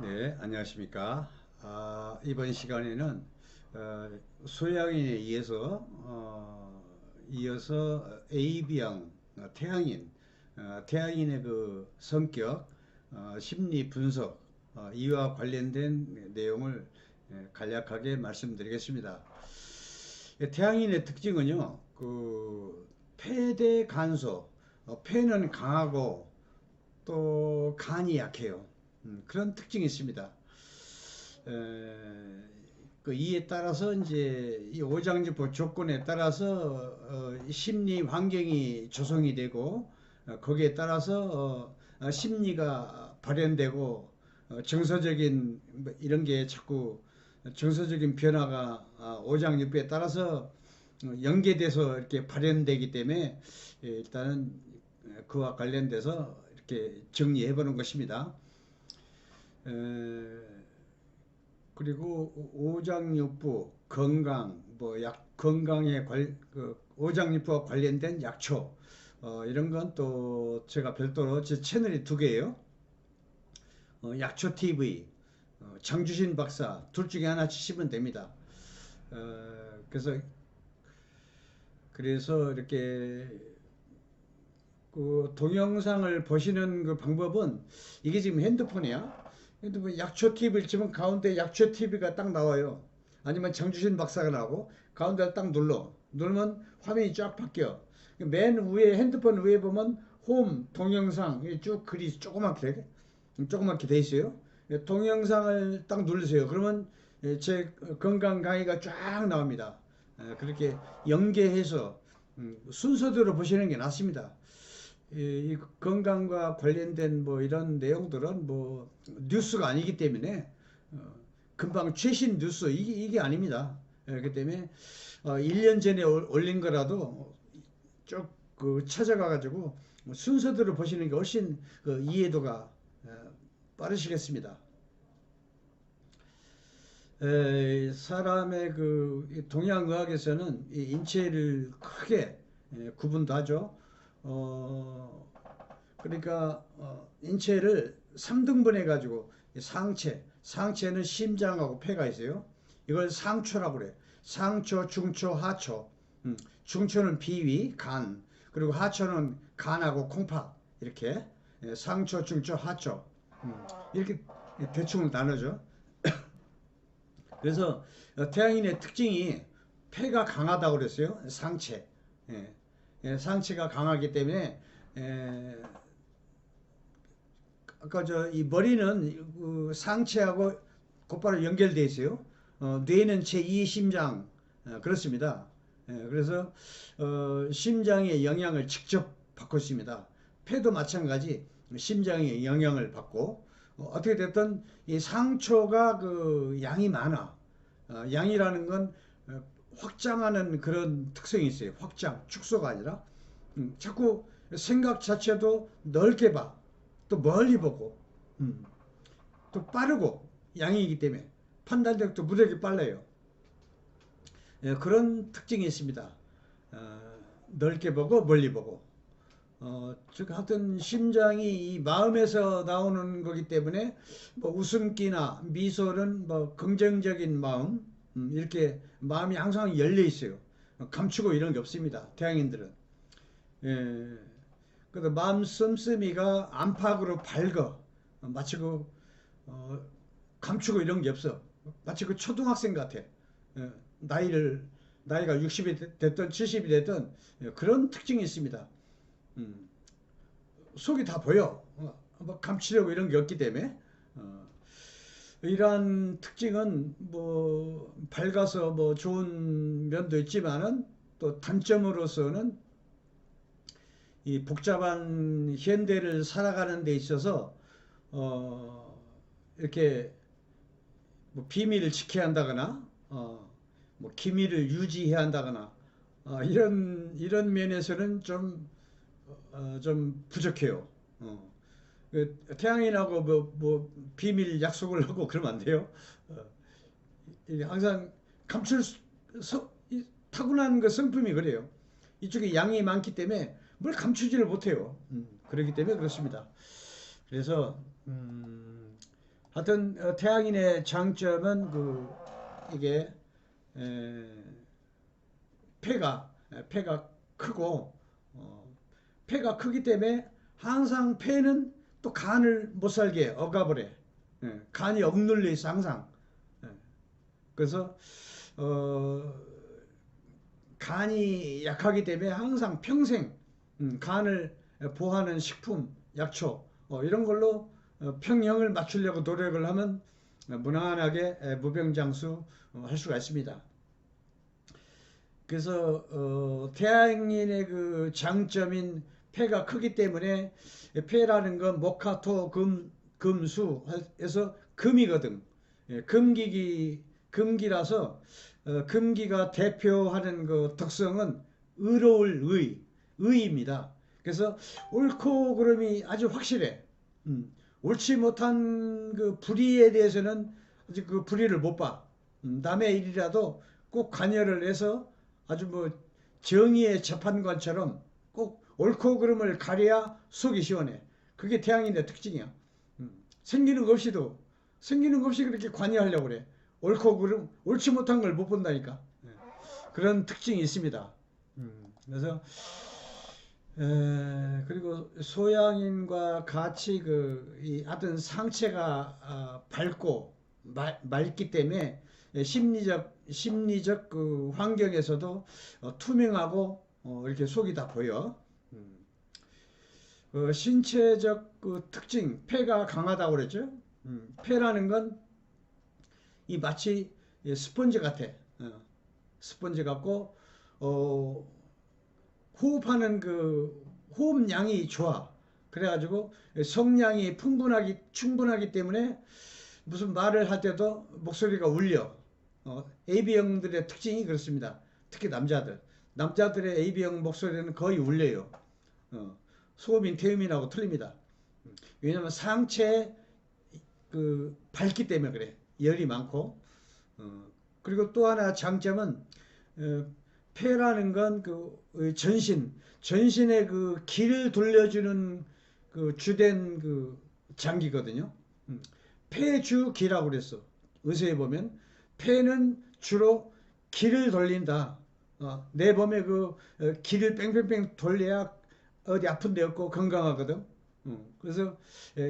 네, 안녕하십니까. 이번 시간에는 소양인에 이어서 AB형, 태양인, 태양인의 그 성격, 심리 분석, 이와 관련된 내용을 간략하게 말씀드리겠습니다. 태양인의 특징은요, 폐대 간소, 폐는 강하고 또 간이 약해요. 그런 특징이 있습니다. 이에 따라서 이제 이 오장육부 조건에 따라서 심리 환경이 조성이 되고 거기에 따라서 심리가 발현되고 정서적인 뭐 이런 게 자꾸 정서적인 변화가 오장육부에 따라서 연계돼서 이렇게 발현되기 때문에 일단은 그와 관련돼서 이렇게 정리해 보는 것입니다. 그리고 오장육부 건강 뭐 약 건강에 오장육부와 관련된 약초 이런 건 또 제가 별도로 제 채널이 두 개예요. 약초 TV 장주신 박사 둘 중에 하나 치시면 됩니다. 그래서 이렇게 그 동영상을 보시는 그 방법은 이게 지금 핸드폰이야. 핸드폰 약초 TV를 치면 가운데 약초 TV가 딱 나와요. 아니면 장주신 박사가 나오고 가운데를 딱 누르면 화면이 쫙 바뀌어. 맨 위에 핸드폰 위에 보면 홈 동영상 쭉 글이 조그맣게 돼 있어요. 동영상을 딱 누르세요. 그러면 제 건강 강의가 쫙 나옵니다. 그렇게 연계해서 순서대로 보시는 게 낫습니다. 이 건강과 관련된 뭐 이런 내용들은 뭐 뉴스가 아니기 때문에 금방 최신 뉴스 이게 아닙니다. 그렇기 때문에 1년 전에 올린 거라도 쭉 찾아가 가지고 순서대로 보시는 게 훨씬 이해도가 빠르시겠습니다. 사람의 동양의학에서는 이 인체를 크게 구분도 하죠. 어, 그러니까 인체를 3등분해 가지고 상체는 심장하고 폐가 있어요. 이걸 상초라고 그래. 상초, 중초, 하초. 중초는 비위, 간. 그리고 하초는 간하고 콩팥. 이렇게 상초, 중초, 하초. 이렇게 대충 나눠져. 그래서 태양인의 특징이 폐가 강하다고 그랬어요. 상체. 예. 상체가 강하기 때문에 아까 이 머리는 그 상체하고 곧바로 연결돼 있어요. 뇌는 제2의 심장 그렇습니다. 그래서 심장의 영향을 직접 받고 있습니다. 폐도 마찬가지 심장의 영향을 받고 어떻게 됐든 이 상초가 그 양이 많아. 양이라는 건 확장하는 그런 특성이 있어요. 확장, 축소가 아니라 자꾸 생각 자체도 넓게 봐. 또 멀리 보고 또 빠르고 양이기 때문에 판단력도 무지하게 빨라요. 그런 특징이 있습니다. 넓게 보고 멀리 보고 즉 하여튼 심장이 이 마음에서 나오는 거기 때문에 뭐 웃음기나 미소는 뭐 긍정적인 마음 이렇게 마음이 항상 열려 있어요. 감추고 이런 게 없습니다. 태양인들은. 예. 그래서 마음 씀씀이가 안팎으로 밝어. 마치 어, 감추고 이런 게 없어. 마치 초등학생 같아. 예, 나이가 60이 됐든 70이 됐든 그런 특징이 있습니다. 음, 속이 다 보여. 뭐 감추려고 이런 게 없기 때문에. 이러한 특징은 뭐 밝아서 뭐 좋은 면도 있지만은 또 단점으로서는 이 복잡한 현대를 살아가는 데 있어서 이렇게 뭐 비밀을 지켜야 한다거나 뭐 기밀을 유지해야 한다거나 이런 면에서는 좀 부족해요. 태양인하고 뭐 비밀 약속을 하고 그러면 안 돼요. 어, 이게 항상 감출 타고난 그 성품이 그래요. 이쪽에 양이 많기 때문에 뭘 감추지를 못해요. 그렇기 때문에 그렇습니다. 그래서 하여튼 태양인의 장점은 그 이게 에, 폐가 크고 폐가 크기 때문에 항상 폐는 또 간을 못 살게 억압을 해. 간이 억눌려 있어 항상. 예, 그래서 어, 간이 약하기 때문에 항상 평생 간을 보호하는 식품, 약초 이런 걸로 평형을 맞추려고 노력을 하면 무난하게 무병장수 할 수가 있습니다. 그래서 태양인의 그 장점인 폐가 크기 때문에 폐라는 건 목화토 금수 해서 금이거든. 예, 금기라서 금기가 대표하는 그 특성은 의로울 의입니다. 그래서 옳고 그름이 아주 확실해. 옳지 못한 그 불의에 대해서는 아직 그 불의를 못 봐. 남의 일이라도 꼭 관여를 해서 아주 뭐 정의의 재판관처럼 꼭 옳고 그름을 가려야 속이 시원해. 그게 태양인의 특징이야. 생기는 것 없이 그렇게 관여하려고 그래. 옳고 그름, 옳지 못한 걸 못 본다니까. 그런 특징이 있습니다. 그래서 그리고 소양인과 같이 하여튼 상체가 밝고 맑기 때문에 심리적 그 환경에서도 투명하고 이렇게 속이 다 보여. 신체적 그 특징, 폐가 강하다고 그랬죠. 폐라는 건 이 마치 스펀지 같아. 스펀지 같고 호흡하는 그 호흡량이 좋아. 그래가지고 성량이 충분하기 때문에 무슨 말을 할 때도 목소리가 울려. AB형들의 특징이 그렇습니다. 특히 남자들의 AB형 목소리는 거의 울려요. 소음인 태음인하고 틀립니다. 왜냐하면 상체에 그 밝기 때문에 그래. 열이 많고. 그리고 또 하나 장점은 폐라는 건 그 전신의 그 기를 돌려주는 그 주된 그 장기거든요. 폐주기라고 그랬어. 의서에 보면 폐는 주로 기를 돌린다. 내 몸에 그 기를 뺑뺑뺑 돌려야 어디 아픈 데 없고 건강하거든. 그래서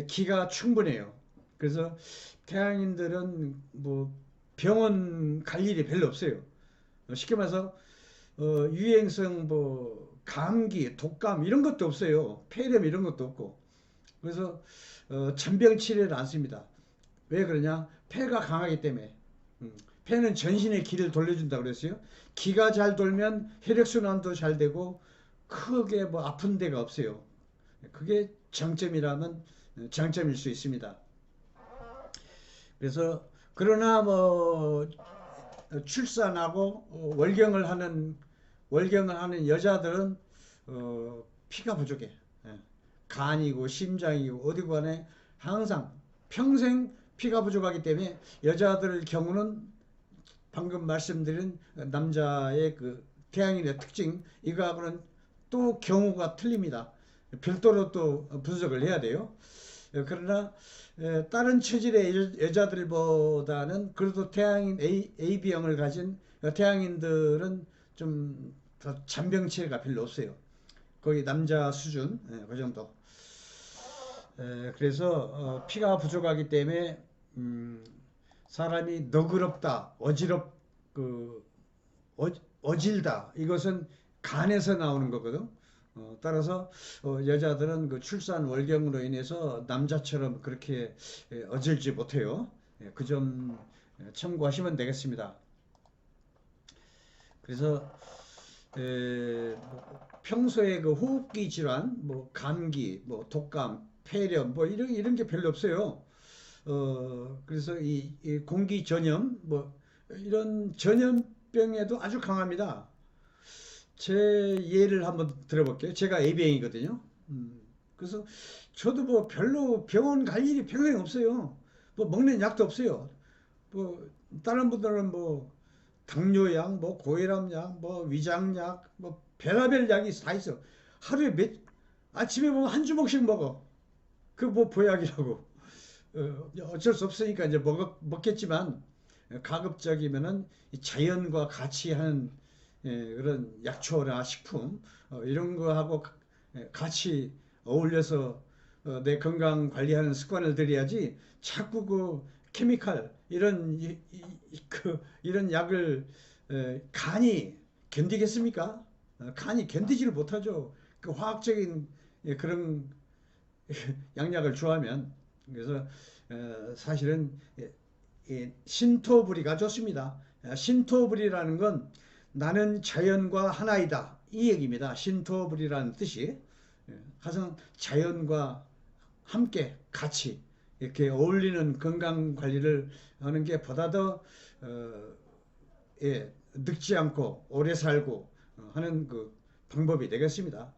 기가 충분해요. 그래서 태양인들은 뭐 병원 갈 일이 별로 없어요. 쉽게 말해서 유행성 뭐 감기, 독감 이런 것도 없어요. 폐렴 이런 것도 없고. 그래서 잔병 치레를 안 씁니다. 왜 그러냐? 폐가 강하기 때문에. 폐는 전신의 기를 돌려준다 그랬어요. 기가 잘 돌면 혈액순환도 잘 되고 크게 뭐 아픈 데가 없어요. 그게 장점이라면 장점일 수 있습니다. 그래서 그러나 뭐 출산하고 월경을 하는 여자들은 피가 부족해. 예. 간이고 심장이고 어디 간에 항상 평생 피가 부족하기 때문에 여자들 경우는 방금 말씀드린 남자의 그 태양인의 특징 이거하고는 또 경우가 틀립니다. 별도로 또 분석을 해야 돼요. 그러나 다른 체질의 여자들보다는 그래도 태양인 AB형을 가진 태양인들은 좀 더 잔병치레가 별로 없어요. 거의 남자 수준 그 정도. 그래서 피가 부족하기 때문에 사람이 너그럽다, 그 어질다 이것은 간에서 나오는 거거든. 따라서 여자들은 그 출산 월경으로 인해서 남자처럼 그렇게 어질지 못해요. 그 점 참고하시면 되겠습니다. 그래서 뭐 평소에 그 호흡기 질환, 뭐 감기, 뭐 독감, 폐렴, 뭐 이런 게 별로 없어요. 그래서 이 공기 전염, 뭐 이런 전염병에도 아주 강합니다. 제 예를 한번 들어볼게요. 제가 AB형이거든요. 그래서 저도 뭐 별로 병원 갈 일이 평생 없어요. 뭐 먹는 약도 없어요. 뭐 다른 분들은 뭐 당뇨약, 뭐 고혈압약, 뭐 위장약, 뭐 별의별 약이 다 있어. 하루에 아침에 보면 한 주먹씩 먹어. 그 뭐 보약이라고. 어쩔 수 없으니까 이제 먹겠지만 가급적이면은 이 자연과 같이 하는 그런 약초나 식품 이런 거하고 같이 어울려서 내 건강 관리하는 습관을 들여야지 자꾸 그 케미칼 이런 이런 약을 간이 견디겠습니까? 간이 견디지를 못하죠. 그 화학적인 그런 양약을 좋아하면 그래서 사실은 신토부리가 좋습니다. 신토부리라는 건 나는 자연과 하나이다 이 얘기입니다. 신토부리라는 뜻이 가장 자연과 함께 같이 이렇게 어울리는 건강 관리를 하는 게 보다 더 늙지 않고 오래 살고 하는 그 방법이 되겠습니다.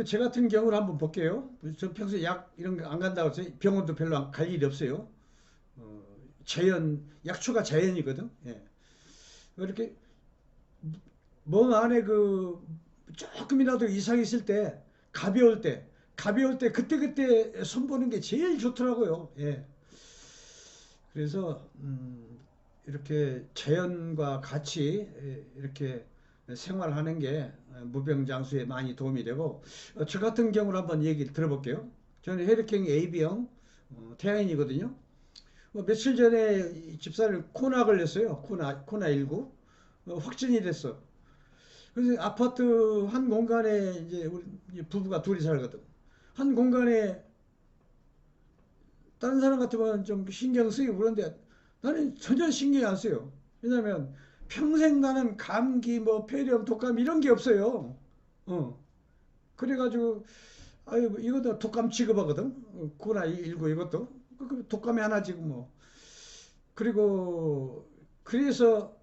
제 같은 경우를 한번 볼게요. 저 평소에 약 이런 거 안 간다고 해서 병원도 별로 갈 일이 없어요. 자연, 약초가 자연이거든. 예. 이렇게 몸 안에 그 조금이라도 이상이 있을 때, 가벼울 때 그때 손보는 게 제일 좋더라고요. 예. 그래서 이렇게 자연과 같이 이렇게 생활하는 게 무병장수에 많이 도움이 되고 저 같은 경우를 한번 얘기 들어볼게요. 저는 혈액형 AB형 태양인이거든요. 며칠 전에 집사를 코나 걸렸어요. 코나19 확진이 됐어. 그래서 아파트 한 공간에 이제 우리 부부가 둘이 살거든. 한 공간에 다른 사람 같으면 좀 신경 쓰이고 그런데 나는 전혀 신경이 안 쓰여. 왜냐면 평생 나는 감기, 뭐 폐렴, 독감 이런 게 없어요. 어. 그래가지고 아유 이것도 독감 취급하거든. 코로나19 이것도 독감이 하나지 뭐. 그리고 그래서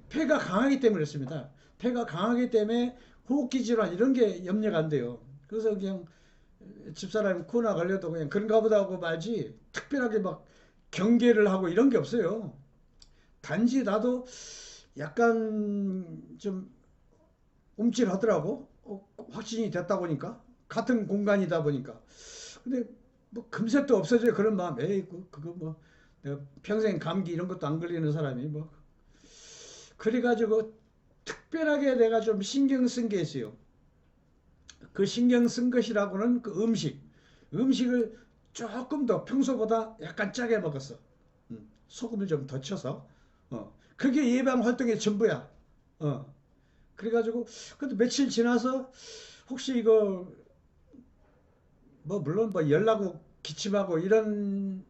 폐가 강하기 때문에 그렇습니다. 폐가 강하기 때문에 호흡기 질환 이런 게 염려가 안 돼요. 그래서 그냥 집사람이 코로나 걸려도 그냥 그런가 보다 하고 말지 특별하게 막 경계를 하고 이런 게 없어요. 단지 나도 약간 좀 움찔하더라고. 확진이 됐다 보니까 같은 공간이다 보니까. 근데 뭐 금세 또 없어져요. 그런 마음. 에이 그거 뭐 내가 평생 감기 이런 것도 안 걸리는 사람이 뭐 그래가지고 특별하게 내가 좀 신경 쓴 게 있어요. 그 신경 쓴 것이라고는 그 음식을 조금 더 평소보다 약간 짜게 먹었어. 소금을 좀 더 쳐서. 그게 예방 활동의 전부야. 그래가지고 근데 며칠 지나서 혹시 이거 뭐 물론 뭐 열나고 기침하고 이런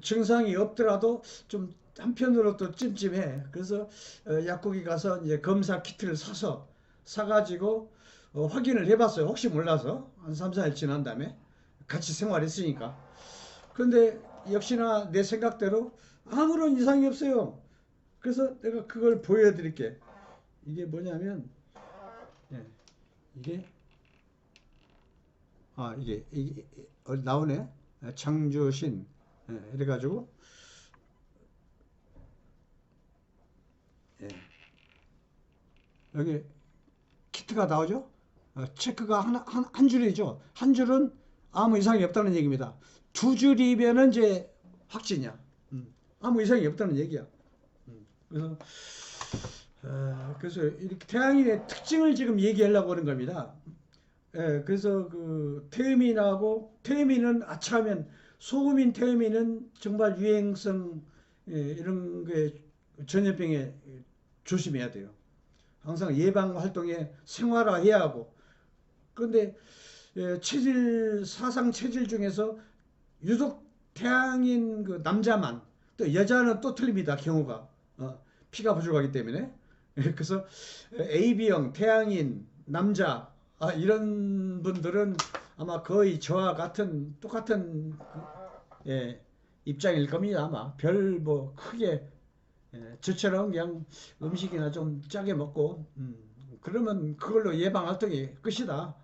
증상이 없더라도 좀 한편으로 또 찜찜해. 그래서 약국에 가서 이제 검사 키트를 사가지고 확인을 해봤어요. 혹시 몰라서 한 3, 4일 지난 다음에 같이 생활했으니까. 그런데 역시나 내 생각대로 아무런 이상이 없어요. 그래서 내가 그걸 보여드릴게. 이게 뭐냐면 예, 이게 이게 나오네. 창조신 이래가지고 예, 여기 키트가 나오죠. 체크가 한 줄이죠. 한 줄은 아무 이상이 없다는 얘기입니다. 두 줄이면은 이제 확진이야. 아무 이상이 없다는 얘기야. 그래서 그래서 이렇게 태양인의 특징을 지금 얘기하려고 하는 겁니다. 그래서 그 태음인은 아차하면 소음인 태음인은 정말 유행성 이런 게 전염병에 조심해야 돼요. 항상 예방 활동에 생활화해야 하고. 그런데 사상 체질 중에서 유독 태양인 그 남자만 또 여자는 또 틀립니다. 경우가 피가 부족하기 때문에 그래서 AB형 태양인 남자 이런 분들은 아마 거의 저와 똑같은 입장일 겁니다. 아마 별 뭐 크게 저처럼 그냥 음식이나 좀 짜게 먹고 그러면 그걸로 예방 활동이 끝이다.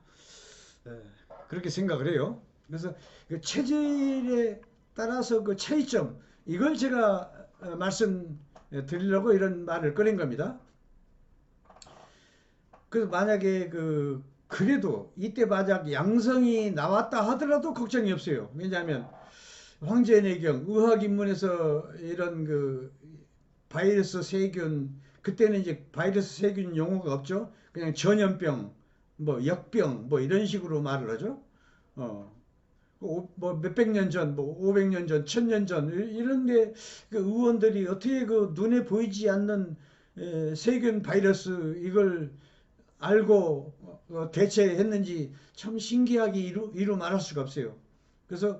그렇게 생각을 해요. 그래서 그 체질에 따라서 그 차이점 이걸 제가 말씀드리려고 이런 말을 꺼낸 겁니다. 그래서 만약에 그 그래도 이때 만약 양성이 나왔다 하더라도 걱정이 없어요. 왜냐하면 황제내경 의학인문에서 이런 그 바이러스 세균, 그때는 이제 바이러스 세균 용어가 없죠. 그냥 전염병, 뭐 역병, 뭐 이런 식으로 말을 하죠. 어, 뭐 몇백 년 전, 뭐 500년 전, 1000년 전 이런데 그 의원들이 어떻게 그 눈에 보이지 않는 세균 바이러스 이걸 알고 대처했는지 참 신기하게 이루 말할 수가 없어요. 그래서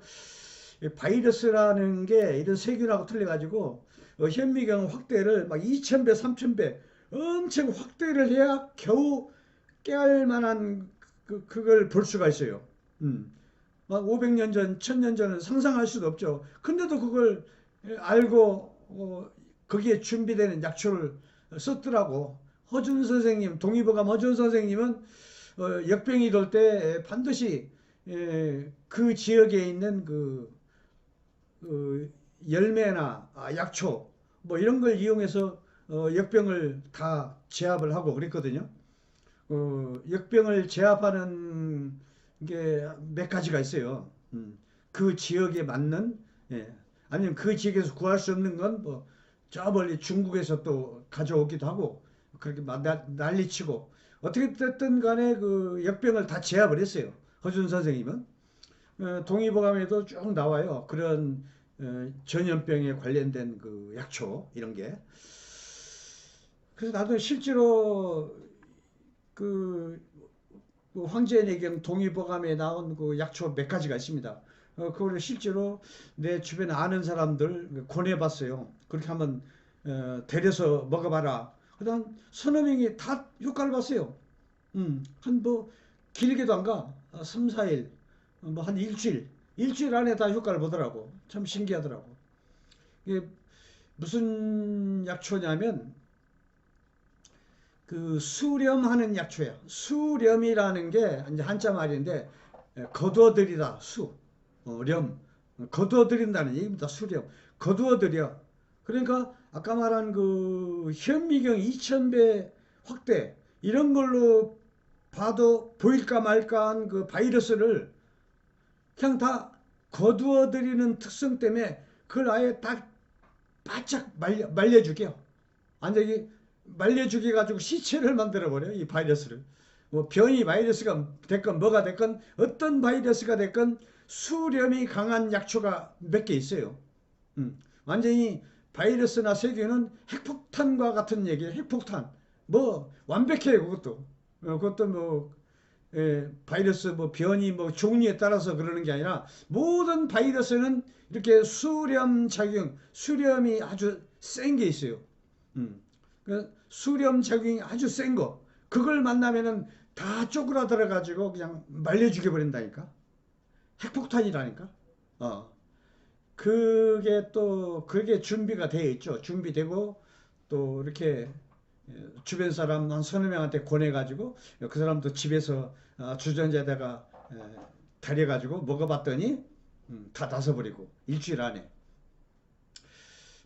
바이러스라는 게 이런 세균하고 틀려가지고 현미경 확대를 막 2000배, 3000배 엄청 확대를 해야 겨우 깨알 만한 그걸 볼 수가 있어요. 막 500년 전, 1000년 전은 상상할 수도 없죠. 근데도 그걸 알고 거기에 준비되는 약초를 썼더라고. 허준 선생님, 동의보감 허준 선생님은 역병이 돌 때 반드시 그 지역에 있는 그 열매나 약초 뭐 이런 걸 이용해서 역병을 다 제압을 하고 그랬거든요. 역병을 제압하는 게 몇 가지가 있어요. 그 지역에 맞는, 예. 아니면 그 지역에서 구할 수 없는 건 뭐 저 멀리 중국에서 또 가져오기도 하고 그렇게 막 난리치고 어떻게 됐든 간에 그 역병을 다 제압을 했어요. 허준 선생님은. 동의보감에도 쭉 나와요. 그런 전염병에 관련된 그 약초 이런 게. 그래서 나도 실제로 그 황제내경 동의보감에 나온 그 약초 몇 가지가 있습니다. 그거를 실제로 내 주변에 아는 사람들 권해봤어요. 그렇게 한번 데려서 먹어봐라. 그다음 서너 명이 다 효과를 봤어요. 한 뭐 길게도 안 가. 3, 4일, 뭐 한 일주일, 일주일 안에 다 효과를 보더라고. 참 신기하더라고. 이게 무슨 약초냐면 그 수렴하는 약초야. 수렴이라는 게 이제 한자 말인데 거두어들이다. 렴, 거두어들인다는 얘기입니다. 수렴, 거두어들여. 그러니까 아까 말한 그 현미경 2000배 확대 이런 걸로 봐도 보일까 말까한 그 바이러스를 그냥 다 거두어들이는 특성 때문에 그걸 아예 딱 바짝 말려주게요. 완전히 말려주게 가지고 시체를 만들어 버려 이 바이러스를. 뭐 변이 바이러스가 됐건 뭐가 됐건 어떤 바이러스가 됐건 수렴이 강한 약초가 몇 개 있어요. 완전히 바이러스나 세균은 핵폭탄과 같은 얘기예요. 핵폭탄. 뭐 완벽해요 그것도. 그것도 뭐 바이러스 뭐 변이 뭐 종류에 따라서 그러는 게 아니라 모든 바이러스는 이렇게 수렴 작용, 수렴이 아주 센 게 있어요. 음. 그 수렴 작용이 아주 센 거. 그걸 만나면은 다 쪼그라들어 가지고 그냥 말려 죽여 버린다니까. 핵폭탄이라니까. 어. 그게 준비가 되어 있죠. 준비되고 또 이렇게 주변 사람 한 서너 명한테 권해가지고 그 사람도 집에서 주전자에다가 달여가지고 먹어봤더니 다 다서버리고 일주일 안에.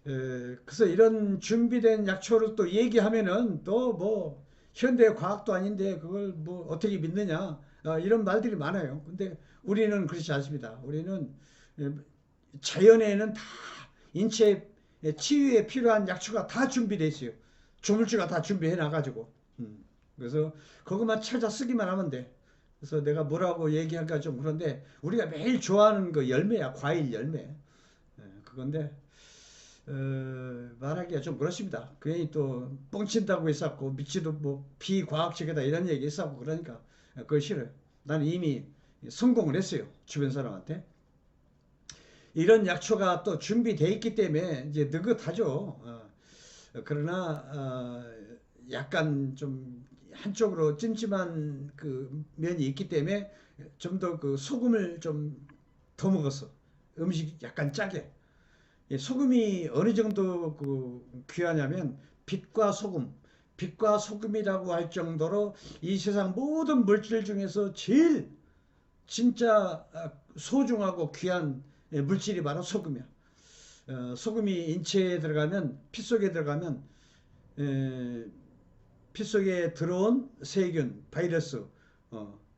그래서 이런 준비된 약초를 또 얘기하면은 또 뭐 현대 과학도 아닌데 그걸 뭐 어떻게 믿느냐 이런 말들이 많아요. 근데 우리는 그렇지 않습니다. 우리는 자연에는 다 인체 치유에 필요한 약초가 다 준비되어 있어요. 조물주가 다 준비해 놔가지고. 그래서 그것만 찾아 쓰기만 하면 돼. 그래서 내가 뭐라고 얘기할까 좀 그런데 우리가 매일 좋아하는 그 열매야. 과일 열매. 그건데 말하기가 좀 그렇습니다. 괜히 또 뻥친다고 했었고 믿지도 뭐 비과학적이다 이런 얘기 했었고 그러니까 그거 싫어요. 나는 이미 성공을 했어요. 주변 사람한테. 이런 약초가 또 준비되어 있기 때문에 이제 느긋하죠. 그러나 약간 좀 한쪽으로 찜찜한 그 면이 있기 때문에 좀 더 그 소금을 좀 더 먹었어. 음식 약간 짜게. 소금이 어느 정도 그 귀하냐면 빛과 소금, 빛과 소금이라고 할 정도로 이 세상 모든 물질 중에서 제일 진짜 소중하고 귀한 물질이 바로 소금이야. 소금이 인체에 들어가면 피 속에 들어가면 피 속에 들어온 세균, 바이러스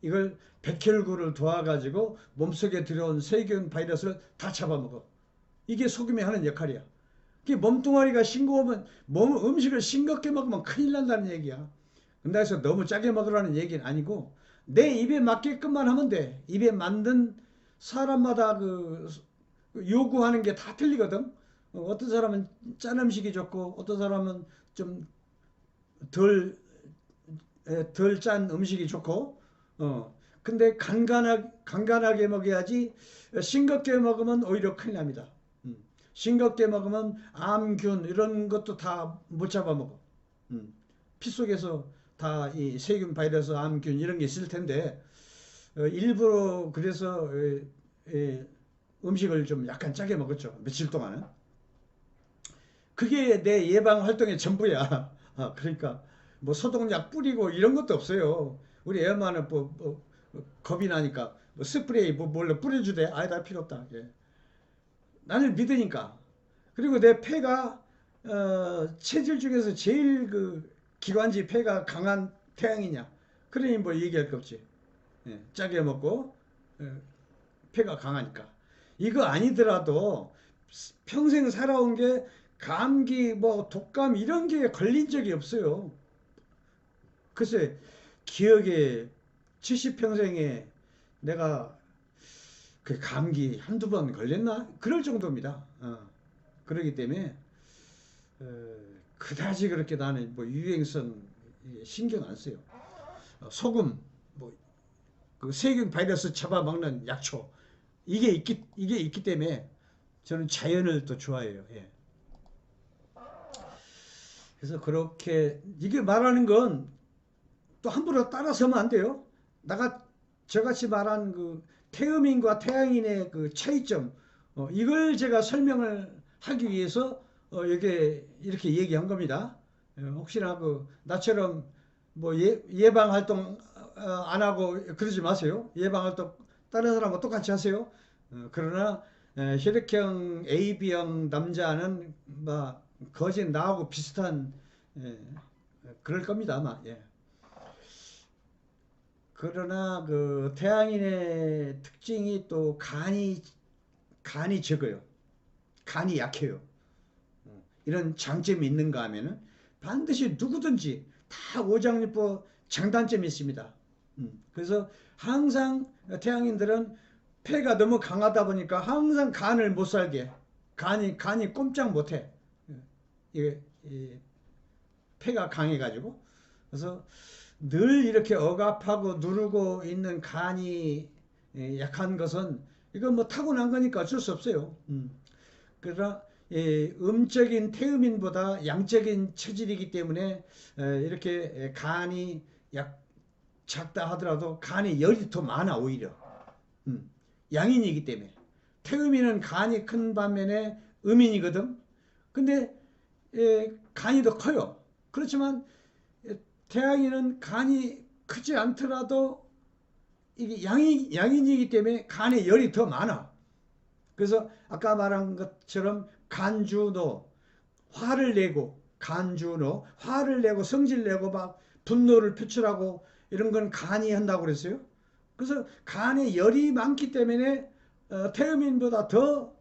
이걸 백혈구를 도와가지고 몸속에 들어온 세균 바이러스를 다 잡아먹어. 이게 소금이 하는 역할이야. 이게 몸뚱아리가 싱거우면 음식을 싱겁게 먹으면 큰일 난다는 얘기야. 근데 그래서 너무 짜게 먹으라는 얘기는 아니고 내 입에 맞게끔만 하면 돼. 입에 맞는 사람마다 그 요구하는 게 다 틀리거든. 어떤 사람은 짠 음식이 좋고 어떤 사람은 좀 덜 짠 음식이 좋고 근데 간간하게 먹어야지. 싱겁게 먹으면 오히려 큰일 납니다. 싱겁게 먹으면 암균 이런 것도 다 못 잡아먹어. 피 속에서 다 이 세균 바이러스 암균 이런 게 있을 텐데 일부러 그래서 음식을 좀 약간 짜게 먹었죠. 며칠 동안은. 그게 내 예방 활동의 전부야. 그러니까 뭐 소독약 뿌리고 이런 것도 없어요. 우리 애 엄마는 겁이 나니까 뭐 스프레이 몰래 뿌려주대. 아니다, 필요 없다. 예. 나를 믿으니까. 그리고 내 폐가 체질 중에서 제일 그 기관지 폐가 강한 태양이냐. 그러니 뭐 얘기할 거 없지. 예. 짜게 먹고 폐가 강하니까. 이거 아니더라도 평생 살아온 게 감기 뭐 독감 이런 게 걸린 적이 없어요. 글쎄 기억에 70평생에 내가 그 감기 한두 번 걸렸나? 그럴 정도입니다. 그렇기 때문에 그다지 그렇게 나는 뭐 유행성 신경 안 써요. 소금, 뭐 그 세균 바이러스 잡아먹는 약초 이게 있기 때문에 저는 자연을 또 좋아해요. 예. 그래서 그렇게 이게 말하는 건 또 함부로 따라서면 안 돼요. 저같이 말한 그 태음인과 태양인의 그 차이점 이걸 제가 설명을 하기 위해서 이게 이렇게 얘기한 겁니다. 혹시나 그 나처럼 뭐 예방 활동 안 하고 그러지 마세요. 예방 활동 다른 사람과 똑같이 하세요. 그러나 혈액형 AB형 남자는 뭐 거진 나하고 비슷한 그럴 겁니다 아마. 예. 그러나 그 태양인의 특징이 또 간이 적어요. 간이 약해요. 이런 장점이 있는가 하면은 반드시 누구든지 다 오장육부 장단점이 있습니다. 그래서 항상 태양인들은 폐가 너무 강하다 보니까 항상 간을 못 살게 간이 꼼짝 못해. 이게 폐가 강해가지고 그래서 늘 이렇게 억압하고 누르고 있는 간이 약한 것은 이건 뭐 타고난 거니까 어쩔 수 없어요. 그러나 음적인 태음인보다 양적인 체질이기 때문에 이렇게 간이 작다 하더라도 간에 열이 더 많아 오히려. 양인이기 때문에. 태음인은 간이 큰 반면에 음인이거든. 근데 간이 더 커요. 그렇지만 태양인은 간이 크지 않더라도 이게 양인이기 때문에 간에 열이 더 많아. 그래서 아까 말한 것처럼 간주노 화를 내고 성질 내고 막 분노를 표출하고 이런 건 간이 한다고 그랬어요. 그래서 간에 열이 많기 때문에 태음인보다 더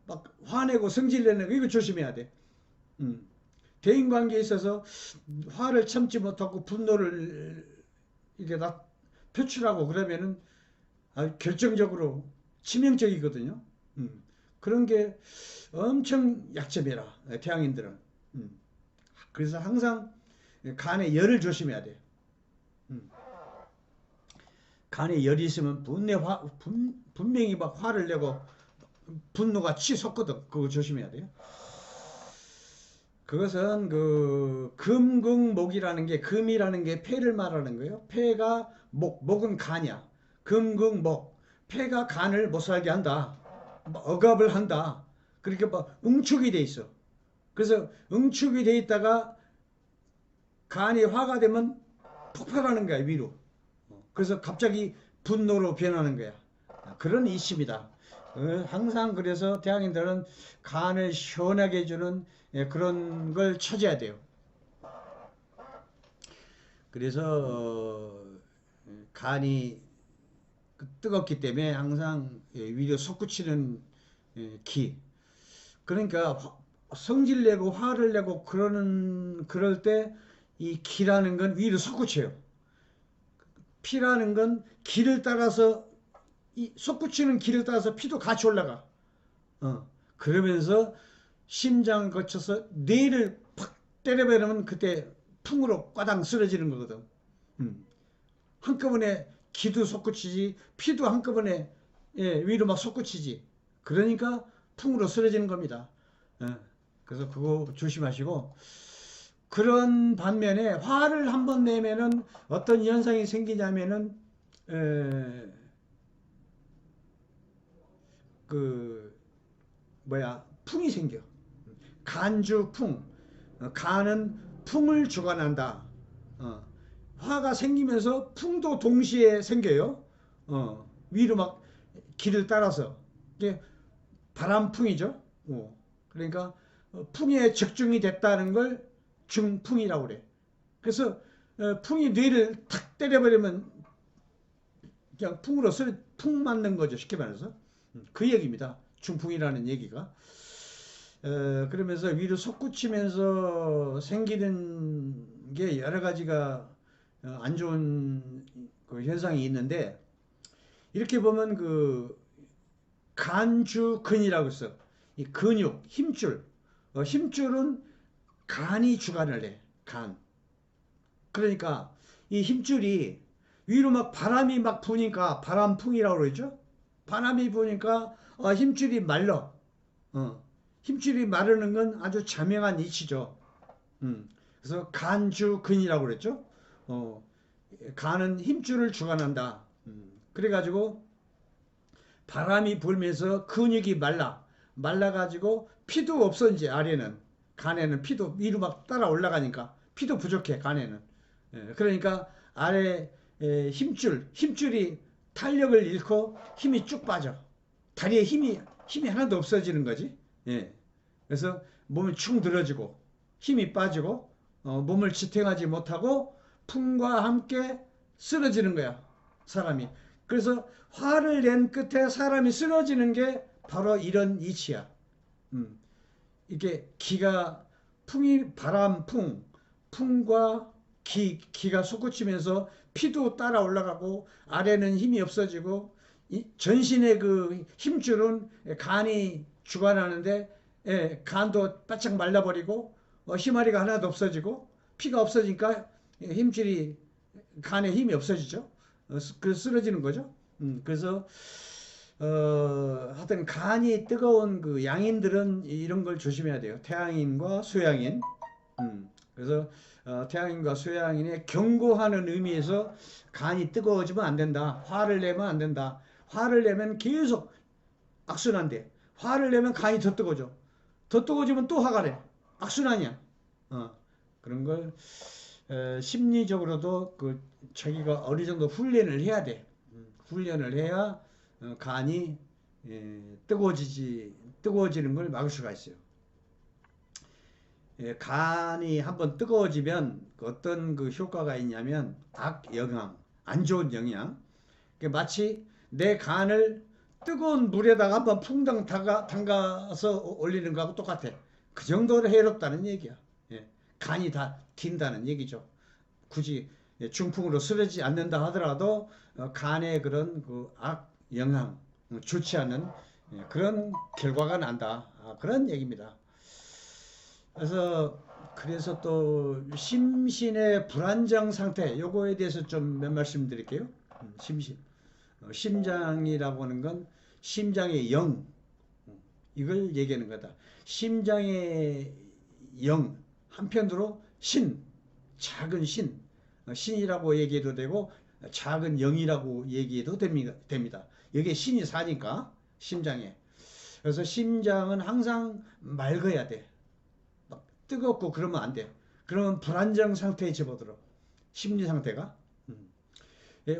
막 화내고 성질 내는 거 이거 조심해야 돼. 대인관계에 있어서 화를 참지 못하고 분노를 이게 다 표출하고 그러면은 결정적으로 치명적이거든요. 그런 게 엄청 약점이라 태양인들은. 그래서 항상 간에 열을 조심해야 돼. 간에 열이 있으면 분명히 막 화를 내고 분노가 치솟거든. 그거 조심해야 돼요. 그것은 그 금극목이라는 게 금이라는 게 폐를 말하는 거예요. 폐가 목은 간이야. 금극목 폐가 간을 못 살게 한다. 억압을 한다. 그렇게 막 응축이 돼 있어. 그래서 응축이 돼 있다가 간이 화가 되면 폭발하는 거야 위로. 그래서 갑자기 분노로 변하는 거야. 그런 이치입니다. 항상 그래서 태양인들은 간을 시원하게 해주는 그런 걸 찾아야 돼요. 그래서 간이 뜨겁기 때문에 항상 위로 솟구치는 기. 그러니까 성질 내고 화를 내고 그럴 때 이 기라는 건 위로 솟구쳐요. 피라는 건 기를 따라서 이 솟구치는 기를 따라서 피도 같이 올라가. 그러면서 심장을 거쳐서 뇌를 팍 때려버리면 그때 풍으로 꽈당 쓰러지는 거거든. 한꺼번에 기도 솟구치지 피도 한꺼번에 위로 막 솟구치지. 그러니까 풍으로 쓰러지는 겁니다. 그래서 그거 조심하시고, 그런 반면에 화를 한번 내면은 어떤 현상이 생기냐면은 그 풍이 생겨. 간주풍. 간은 풍을 주관한다. 화가 생기면서 풍도 동시에 생겨요. 위로 막 길을 따라서. 이게 바람풍이죠. 그러니까 풍에 적중이 됐다는 걸 중풍이라고 그래. 그래서 풍이 뇌를 탁 때려버리면 그냥 풍 맞는 거죠. 쉽게 말해서. 그 얘기입니다. 중풍이라는 얘기가. 그러면서 위로 솟구치면서 생기는 게 여러 가지가 안 좋은 그 현상이 있는데, 이렇게 보면 그 간주근이라고 있어. 이 근육, 힘줄. 힘줄은 간이 주관을 해. 간. 그러니까 이 힘줄이 위로 막 바람이 막 부니까 바람풍이라고 그러죠. 바람이 부니까 힘줄이 말라. 힘줄이 마르는 건 아주 자명한 이치죠. 그래서 간주근이라고 그랬죠. 간은 힘줄을 주관한다. 그래가지고 바람이 불면서 근육이 말라가지고 피도 없어. 이제 아래는, 간에는 피도 위로 막 따라 올라가니까 피도 부족해, 간에는. 그러니까 아래 힘줄이 탄력을 잃고 힘이 쭉 빠져. 다리에 힘이 하나도 없어지는 거지. 그래서 몸이 축 늘어지고 힘이 빠지고 몸을 지탱하지 못하고 풍과 함께 쓰러지는 거야, 사람이. 그래서 화를 낸 끝에 사람이 쓰러지는 게 바로 이런 이치야. 이게 기가 풍과 기가 솟구치면서 피도 따라 올라가고 아래는 힘이 없어지고, 전신의 그 힘줄은 간이 주관하는데 간도 바짝 말라버리고 힘아리가 하나도 없어지고 피가 없어지니까 힘줄이 간에 힘이 없어지죠. 그래서 쓰러지는 거죠. 그래서 하여튼 간이 뜨거운 그 양인들은 이런 걸 조심해야 돼요. 태양인과 소양인. 그래서 태양인과 소양인의 경고하는 의미에서 간이 뜨거워지면 안 된다. 화를 내면 안 된다. 화를 내면 계속 악순환돼. 화를 내면 간이 더 뜨거워져. 더 뜨거워지면 또 화가 내. 악순환이야. 그런 걸 심리적으로도 자기가 어느 정도 훈련을 해야 돼. 훈련을 해야 간이 뜨거워지는 걸 막을 수가 있어요. 간이 한번 뜨거워지면 어떤 그 효과가 있냐면 악영향, 안 좋은 영향. 마치 내 간을 뜨거운 물에다가 한번 풍덩 담가서 올리는 거하고 똑같아. 그 정도로 해롭다는 얘기야. 간이 다 튄다는 얘기죠. 굳이 중풍으로 쓰러지지 않는다 하더라도 간에 그런 그 악영향, 좋지 않은 그런 결과가 난다. 그런 얘기입니다. 그래서 또 심신의 불안정 상태, 요거에 대해서 좀 몇 말씀 드릴게요. 심장이라고 하는 건 심장의 영, 이걸 얘기하는 거다. 심장의 영, 한편으로 작은 신이라고 얘기해도 되고 작은 영이라고 얘기해도 됩니다. 여기에 신이 사니까 심장에. 그래서 심장은 항상 맑아야 돼. 막 뜨겁고 그러면 안 돼. 그러면 불안정 상태에 접어들어. 심리 상태가.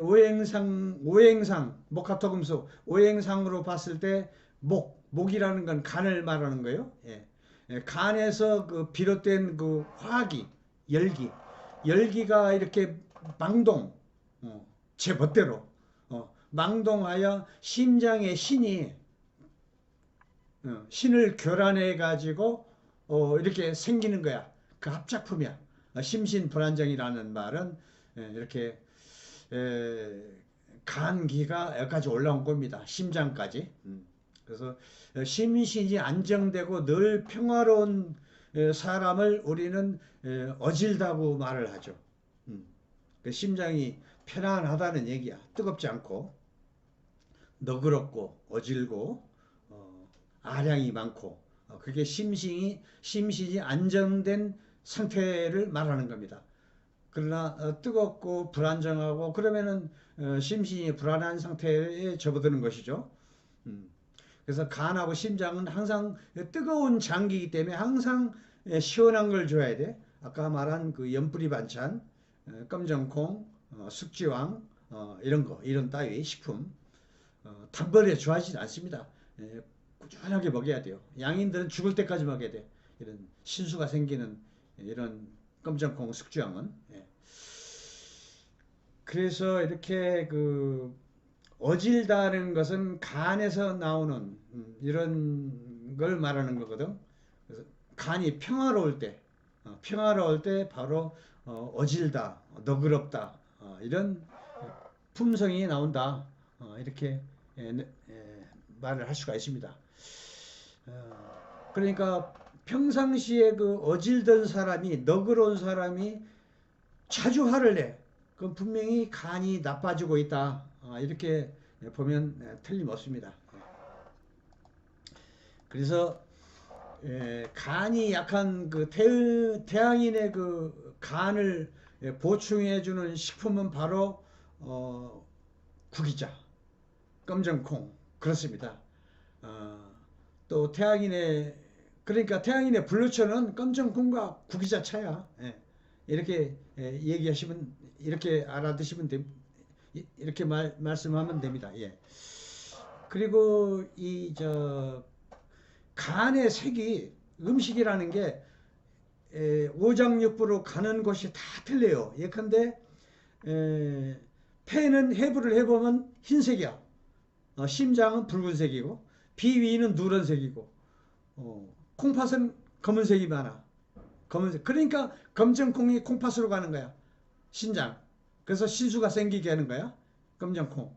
오행상, 목화토금속, 오행상으로 봤을 때 목이라는 건 간을 말하는 거예요. 간에서 비롯된 화기, 열기가 이렇게 제 멋대로 망동하여 심장의 신이 신을 교란해 가지고 이렇게 생기는 거야. 그 합작품이야. 심신불안정이라는 말은 이렇게 간기가 여기까지 올라온 겁니다. 심장까지. 그래서 심신이 안정되고 늘 평화로운 사람을 우리는 어질다고 말을 하죠. 그 심장이 편안하다는 얘기야. 뜨겁지 않고 너그럽고 어질고 아량이 많고 그게 심신이 안정된 상태를 말하는 겁니다. 그러나 뜨겁고 불안정하고 그러면은 심신이 불안한 상태에 접어드는 것이죠. 그래서 간하고 심장은 항상 뜨거운 장기이기 때문에 항상 시원한 걸 줘야 돼. 아까 말한 그 연뿌리 반찬, 껌정콩, 숙지왕 이런 거, 이런 따위 식품 단번에 좋아하지 않습니다. 꾸준하게 먹어야 돼요. 양인들은 죽을 때까지 먹어야 돼. 이런 신수가 생기는 이런 껌정콩, 숙주향은. 그래서 이렇게 그 어질다는 것은 간에서 나오는 이런 걸 말하는 거거든. 그래서 간이 평화로울 때 바로 어질다, 너그럽다 이런 품성이 나온다. 이렇게 말을 할 수가 있습니다. 그러니까 평상시에 그 어질던 사람이 너그러운 사람이 자주 화를 내. 그럼 분명히 간이 나빠지고 있다. 이렇게 보면 틀림없습니다. 그래서 간이 약한 그 태양인의 그 간을 보충해주는 식품은 바로 구기자, 껌정콩 그렇습니다. 또 그러니까 태양인의 블루초는 껌정콩과 구기자 차야. 이렇게 얘기하시면 이렇게 알아두시면 이렇게 말씀하면 됩니다. 그리고 간의 색이 음식이라는 게 오장육부로 가는 곳이 다 틀려요. 예컨대 폐는 해부를 해보면 흰색이야. 심장은 붉은색이고 비위는 누런색이고 콩팥은 검은색이 많아. 검은색. 그러니까 검정콩이 콩팥으로 가는 거야. 신장. 그래서 신수가 생기게 하는 거야. 검정콩.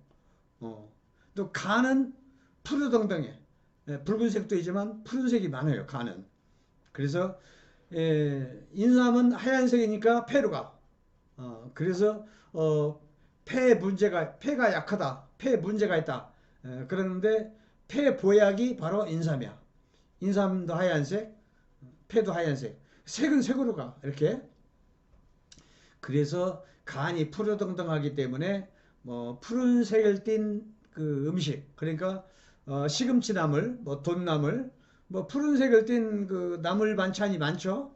또 간은 푸르덩덩해. 붉은색도 있지만 푸른색이 많아요. 간은. 그래서 인삼은 하얀색이니까 폐로 가. 그래서 폐가 약하다. 폐 문제가 있다. 그러는데 폐 보약이 바로 인삼이야. 인삼도 하얀색, 폐도 하얀색. 색은 색으로 가. 이렇게. 그래서 간이 푸르덩덩하기 때문에 푸른색을 띤 그 음식. 그러니까 시금치나물, 돈나물, 푸른색을 띤 그 나물 반찬이 많죠.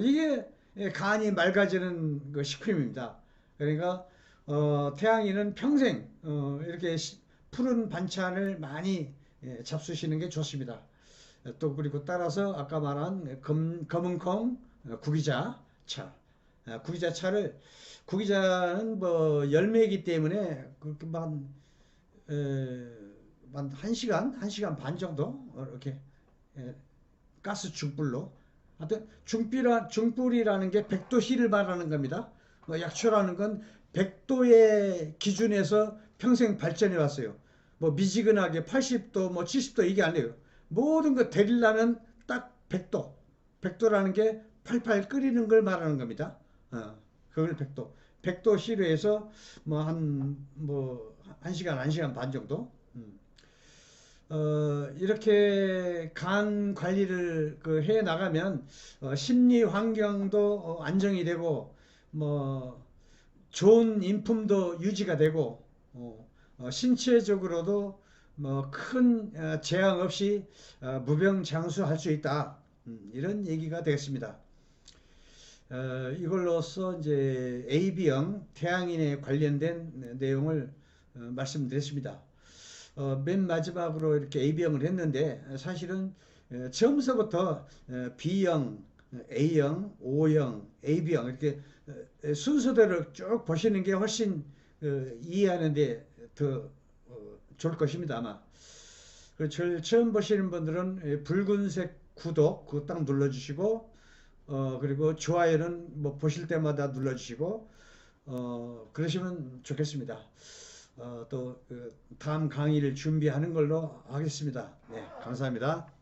이게 간이 맑아지는 그 식품입니다. 그러니까 태양인은 평생 이렇게 푸른 반찬을 많이 잡수시는 게 좋습니다. 또 그리고 따라서 아까 말한 검은콩, 구기자 차. 구기자는 열매이기 때문에 그렇게 한 1시간 반 정도 이렇게 가스 중불로. 하여튼 중불이라는 게 100도씨를 말하는 겁니다. 약초라는 건 100도의 기준에서 평생 발전해 왔어요. 미지근하게 80도, 70도 이게 아니에요. 모든 거 데리려면 딱 100도. 100도라는 게 팔팔 끓이는 걸 말하는 겁니다. 그걸 100도. 100도 시루에서 1시간 반 정도. 이렇게 간 관리를 해 나가면 심리 환경도 안정이 되고 좋은 인품도 유지가 되고 신체적으로도 큰 재앙 없이 무병장수할 수 있다. 이런 얘기가 되겠습니다. 이걸로써 이제 AB형 태양인에 관련된 내용을 말씀드렸습니다. 맨 마지막으로 이렇게 AB형을 했는데 사실은 처음서부터 B형, A형, O형, AB형 이렇게 순서대로 쭉 보시는 게 훨씬 이해하는데 더 좋을 것입니다 아마. 저를 처음 보시는 분들은 붉은색 구독 그거 딱 눌러주시고 그리고 좋아요는 뭐 보실 때마다 눌러주시고 그러시면 좋겠습니다. 또 다음 강의를 준비하는 걸로 하겠습니다. 네, 감사합니다.